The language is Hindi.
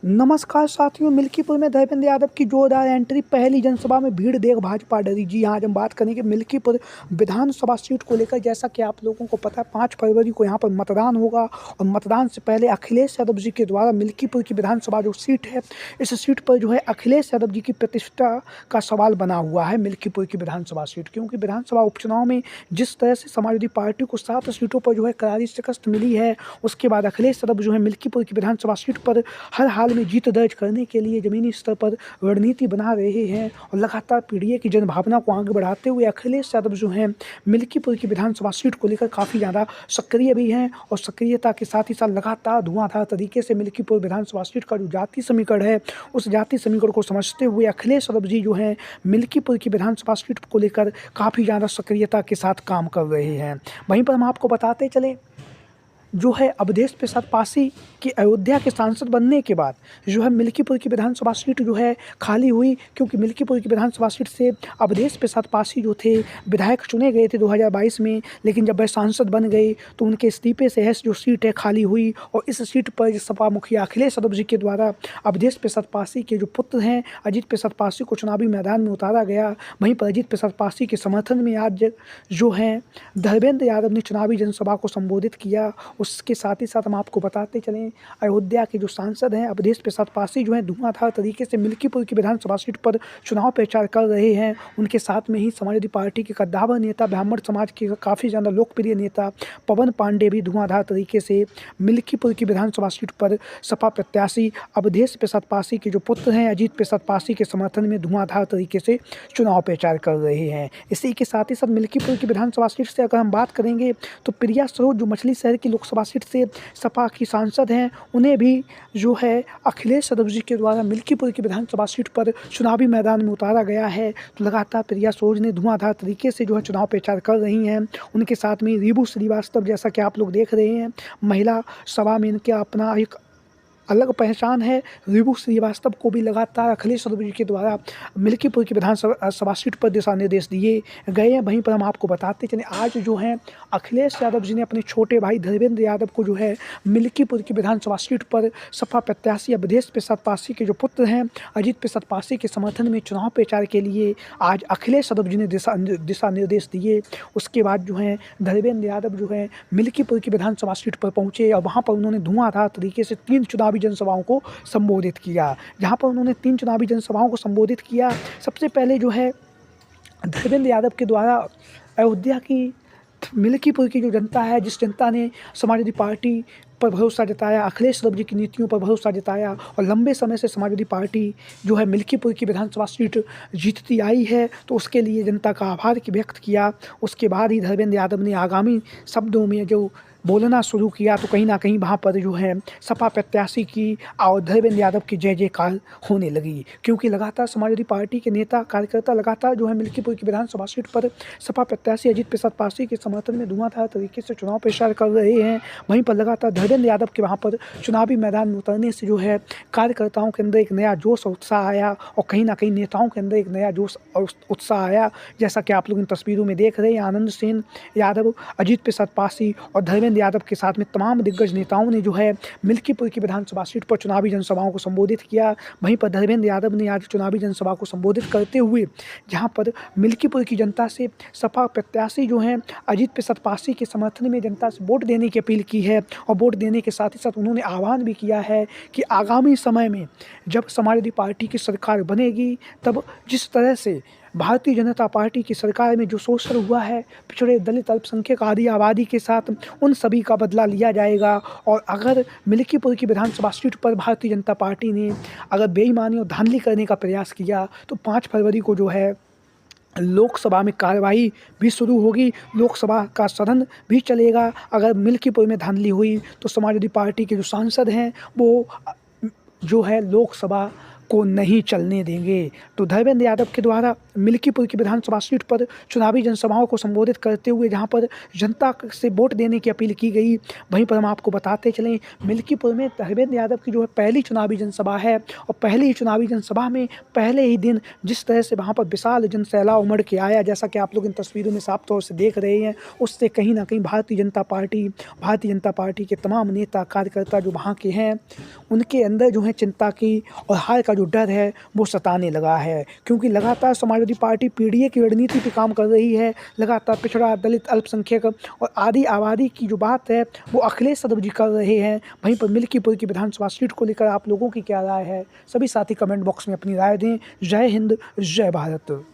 नमस्कार साथियों, मिल्कीपुर में धर्मेंद्र यादव की जोरदार एंट्री, पहली जनसभा में भीड़ देख भाजपा डरी। जी हाँ, आज हम बात करेंगे मिल्कीपुर विधानसभा सीट को लेकर। जैसा कि आप लोगों को पता है, 5 फरवरी को यहाँ पर मतदान होगा और मतदान से पहले अखिलेश यादव जी के द्वारा मिल्कीपुर की विधानसभा जो सीट है, इस सीट पर जो है अखिलेश यादव जी की प्रतिष्ठा का सवाल बना हुआ है। मिल्कीपुर की विधानसभा सीट, क्योंकि विधानसभा उपचुनाव में जिस तरह से समाजवादी पार्टी को 7 सीटों पर जो है करारी शिकस्त मिली है, उसके बाद अखिलेश यादव जो है मिल्कीपुर की विधानसभा सीट पर हर हाल में जीत दर्ज करने के लिए जमीनी स्तर पर रणनीति बना रहे हैं और लगातार पीडीए की जनभावना को आगे बढ़ाते हुए अखिलेश यादव जो हैं मिल्कीपुर की विधानसभा सीट को लेकर काफ़ी ज़्यादा सक्रिय भी हैं और सक्रियता के साथ ही साथ लगातार धुआंधार तरीके से मिल्कीपुर विधानसभा सीट का जो जाति समीकरण है, उस जाति समीकरण को समझते हुए अखिलेश यादव जी जो हैं मिल्कीपुर की विधानसभा सीट को लेकर काफ़ी ज़्यादा सक्रियता के साथ काम कर रहे हैं। वहीं पर हम आपको बताते चले, जो है अवधेश प्रसाद पासी की अयोध्या के सांसद बनने के बाद जो है मिल्कीपुर की विधानसभा सीट जो है खाली हुई, क्योंकि मिल्कीपुर की विधानसभा सीट से अवधेश प्रसाद पासी जो थे विधायक चुने गए थे 2022 में, लेकिन जब वह सांसद बन गए तो उनके इस्तीफे से जो सीट है खाली हुई और इस सीट पर सपा मुखिया अखिलेश यादव जी के द्वारा अवधेश प्रसाद पासी के जो पुत्र हैं अजीत प्रसाद पासी को चुनावी मैदान में उतारा गया। वहीं पर अजीत प्रसाद पासी के समर्थन में आज जो है धर्मेंद्र यादव ने चुनावी जनसभा को संबोधित किया। उसके साथ ही साथ हम आपको बताते चलें, अयोध्या के जो सांसद हैं अवधेश प्रसाद पासी जो हैं धुआंधार तरीके से मिल्कीपुर की विधानसभा सीट पर चुनाव प्रचार कर रहे हैं। उनके साथ में ही समाजवादी पार्टी के कद्दावर नेता, ब्राह्मण समाज के काफ़ी ज़्यादा लोकप्रिय नेता पवन पांडे भी धुआंधार तरीके से मिल्कीपुर की विधानसभा सीट पर सपा प्रत्याशी अवधेश प्रसाद पासी के जो पुत्र हैं अजीत प्रसाद पासी के समर्थन में धुआंधार तरीके से चुनाव प्रचार कर रहे हैं। इसी के साथ ही साथ मिल्कीपुर की विधानसभा सीट से अगर हम बात करेंगे तो प्रिया सरोज जो मछली शहर की लोकसभा सीट से सपा की सांसद हैं, उन्हें भी जो है अखिलेश यादव जी के द्वारा मिल्कीपुर की विधानसभा सीट पर चुनावी मैदान में उतारा गया है। तो लगातार प्रिया सरोज ने धुआंधार तरीके से जो है चुनाव प्रचार कर रही हैं। उनके साथ में रीबू श्रीवास्तव, जैसा कि आप लोग देख रहे हैं, महिला सभा में इनके अपना एक अलग पहचान है। रीबू श्रीवास्तव को भी लगातार अखिलेश यादव जी के द्वारा मिल्कीपुर की विधानसभा सीट पर दिशा निर्देश दिए गए हैं। वहीं पर हम आपको बताते चलें, आज जो है अखिलेश यादव जी ने अपने छोटे भाई धर्मेंद्र यादव को जो है मिल्कीपुर की विधानसभा सीट पर सपा प्रत्याशी अवधेश प्रसाद पासी के जो पुत्र हैं अजीत प्रसाद पासी के समर्थन में चुनाव प्रचार के लिए आज अखिलेश यादव जी ने दिशा निर्देश दिए। उसके बाद जो है धर्मेंद्र यादव जो है मिल्कीपुर की विधानसभा सीट पर पहुँचे और वहाँ पर उन्होंने धुआंधार तरीके से 3 चुनावी जनसभाओं को संबोधित किया। जहां पर उन्होंने 3 चुनावी जनसभाओं को संबोधित किया। सबसे पहले जो है धर्मेंद्र यादव के द्वारा अयोध्या की मिल्कीपुर की जो जनता है, जिस जनता ने समाजवादी पार्टी पर भरोसा जताया, अखिलेश यादव जी की नीतियों पर भरोसा जताया और लंबे समय से समाजवादी पार्टी जो है मिल्कीपुर की विधानसभा सीट जीतती आई है, तो उसके लिए जनता का आभार व्यक्त किया। उसके बाद ही धर्मेंद्र यादव ने आगामी शब्दों में जो बोलना शुरू किया, तो कहीं ना कहीं वहाँ पर जो है सपा प्रत्याशी की और धर्मेंद्र यादव की जय जयकार होने लगी, क्योंकि लगातार समाजवादी पार्टी के नेता कार्यकर्ता लगातार जो है मिल्कीपुर की विधानसभा सीट पर सपा प्रत्याशी अजीत प्रसाद पासी के समर्थन में धुआंधार तरीके से चुनाव प्रचार कर रहे हैं। वहीं पर लगातार धर्मेंद्र यादव के वहाँ पर चुनावी मैदान में उतरने से जो है कार्यकर्ताओं के अंदर एक नया जोश और उत्साह आया और कहीं ना कहीं नेताओं के अंदर एक नया जोश और उत्साह आया। जैसा कि आप लोग इन तस्वीरों में देख रहे हैं, आनंद सेन यादव, अजीत प्रसाद पासी और धर्मेंद्र यादव के साथ में तमाम दिग्गज नेताओं ने जो है मिल्कीपुर की विधानसभा सीट पर चुनावी जनसभाओं को संबोधित किया। वहीं पर धर्मेंद्र यादव ने आज चुनावी जनसभा को संबोधित करते हुए जहां पर मिल्कीपुर की जनता से सपा प्रत्याशी जो हैं अजीत प्रसाद पासी के समर्थन में जनता से वोट देने की अपील की है और वोट देने के साथ ही साथ उन्होंने आह्वान भी किया है कि आगामी समय में जब समाजवादी पार्टी की सरकार बनेगी, तब जिस तरह से भारतीय जनता पार्टी की सरकार में जो शोषण हुआ है पिछड़े दलित अल्पसंख्यक आदि आबादी के साथ, उन सभी का बदला लिया जाएगा। और अगर मिल्कीपुर की विधानसभा सीट पर भारतीय जनता पार्टी ने अगर बेईमानी और धांधली करने का प्रयास किया तो 5 फरवरी को जो है लोकसभा में कार्रवाई भी शुरू होगी, लोकसभा का सदन भी चलेगा। अगर मिल्कीपुर में धांधली हुई तो समाजवादी पार्टी के जो सांसद हैं वो जो है लोकसभा को नहीं चलने देंगे। तो धर्मेंद्र यादव के द्वारा मिल्कीपुर की विधानसभा सीट पर चुनावी जनसभाओं को संबोधित करते हुए जहां पर जनता से वोट देने की अपील की गई, वहीं पर हम आपको बताते चलें मिल्कीपुर में धर्मेंद्र यादव की जो है पहली चुनावी जनसभा है और पहली ही चुनावी जनसभा में पहले ही दिन जिस तरह से वहाँ पर विशाल जनसैलाब उमड़ के आया, जैसा कि आप लोग इन तस्वीरों में साफ तौर से देख रहे हैं, उससे कहीं ना कहीं भारतीय जनता पार्टी के तमाम नेता कार्यकर्ता जो वहाँ के हैं उनके अंदर जो है चिंता की और हार का जो डर है वो सताने लगा है, क्योंकि लगातार समाजवादी पार्टी पीडीए की रणनीति पे काम कर रही है। लगातार पिछड़ा, दलित, अल्पसंख्यक और आदि आबादी की जो बात है वो अखिलेश यादव जी कर रहे हैं। वहीं पर मिल्कीपुर की विधानसभा सीट को लेकर आप लोगों की क्या राय है? सभी साथी कमेंट बॉक्स में अपनी राय दें। जय हिंद, जय भारत।